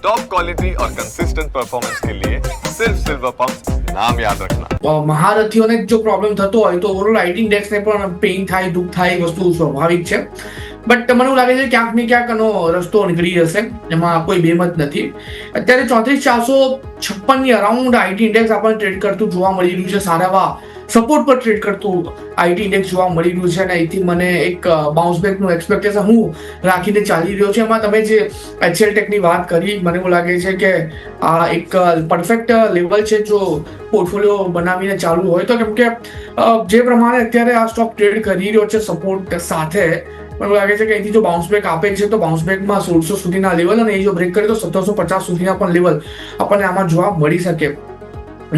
Top quality और consistent performance के लिए सिर्फ सिल्वर पंप नाम याद रखना। મહારથીઓને જો પ્રોબ્લેમ થતો હોય તો ઓવરઓલ આઈટી ઇન્ડેક્સને પણ પેઇન થાય, દુઃખ થાય, એ વસ્તુ સ્વાભાવિક છે. બટ મને એવું લાગે છે ક્યાંક ને ક્યાંક એનો રસ્તો નીકળી જશે, એમાં કોઈ બેમત નથી. અત્યારે 34,456 અરાઉન્ડ આઈટી ઇન્ડેક્સ આપણને ટ્રેડ કરતું જોવા મળી રહ્યું છે. સારા એવા સપોર્ટ પર ટ્રેડ કરતું આઈટી ઇન્ડેક્સ જોવા મળી રહ્યું છે અને અહીંથી મને એક બાઉન્સ બેકનું એક્સપેક્ટેશન હું રાખીને ચાલી રહ્યો છે. એમાં તમે જે HCL ટેકની વાત કરી, મને એવું લાગે છે કે આ એક પરફેક્ટ લેવલ છે જો પોર્ટફોલિયો બનાવીને ચાલુ હોય તો, કેમ કે જે પ્રમાણે અત્યારે આ સ્ટોક ટ્રેડ કરી રહ્યો છે સપોર્ટ સાથે, મને લાગે છે કે અહીંથી જો બાઉન્સ બેક આપે છે તો બાઉન્સ બેકમાં 1600 સુધીના લેવલ અને એ જો બ્રેક કરે તો 1750 સુધીના પણ લેવલ આપણને આમાં જોવા મળી શકે.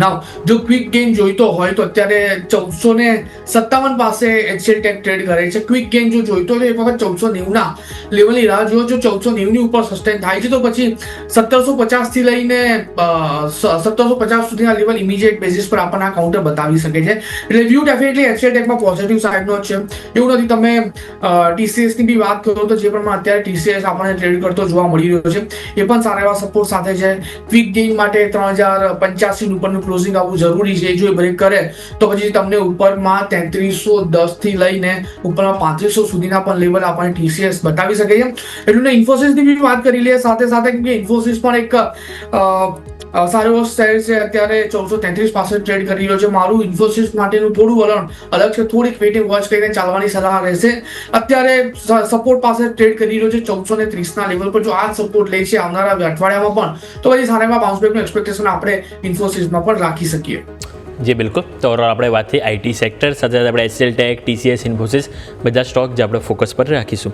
નાવ જો ક્વિક ગેઇન જોઈતો હોય તો અત્યારે 1457 પાસે HCL ટેક ટ્રેડ કરે છે. ક્વિક ગેઇન જો જોઈતો હોય તો એક વખત 1490 લેવલની રાહ જુઓ. જો 1490 ઉપર સસ્ટેન થાય છે તો પછી 1750 થી લઈને 1750 સુધીના લેવલ ઇમિડિયેટ બેસિસ પર આપણને આ કાઉન્ટર બતાવી શકે છે. એટલે વ્યૂ ડેફિનેટલી HCL ટેકમાં પોઝિટિવ સાઇડનો છે. એવું નથી, તમે TCS ની બી વાત કરો તો જે પ્રમાણે અત્યારે TCS આપણને ટ્રેડ કરતો જોવા મળી રહ્યો છે એ પણ સારા એવા સપોર્ટ સાથે છે. ક્વિક ગેઇન માટે 3085 ઉપરનું ક્લોઝિંગ આવવું જરૂરી છે. જો એ બ્રેક કરે તો પછી તમને ઉપરમાં 3310 થી લઈને ઉપરમાં 3500 સુધીના પણ લેવલ આપણને TCS બતાવી શકે છે. એટલું ને ઇન્ફોસિસ ની બી વાત કરી લઈએ સાથે સાથે, કે ઇન્ફોસિસ પણ એક સારો એવો શેર છે. અત્યારે 1433 પાસે ટ્રેડ કરી રહ્યો છે. મારું ઇન્ફોસિસ માટેનું થોડું વલણ અલગ છે, થોડીક વેઇટિંગ વોચ કરીને ચાલવાની સલાહ રહેશે. અત્યારે સપોર્ટ પાસે ટ્રેડ કરી રહ્યો છે 1430 ના લેવલ પર. જો આ સપોર્ટ લે છે આવનારા અઠવાડિયામાં પણ તો પછી સારા એવા બાઉન્સ બેકનું એક્સપેક્ટેશન આપણે ઇન્ફોસિસમાં પણ રાખી શકીએ. જી બિલકુલ. તો આપણે વાત થઈ આઈટી સેક્ટર સાથે આપણે HCL ટેક, TCS, ઇન્ફોસિસ બધા સ્ટોક જે આપણે ફોકસ પર રાખીશું.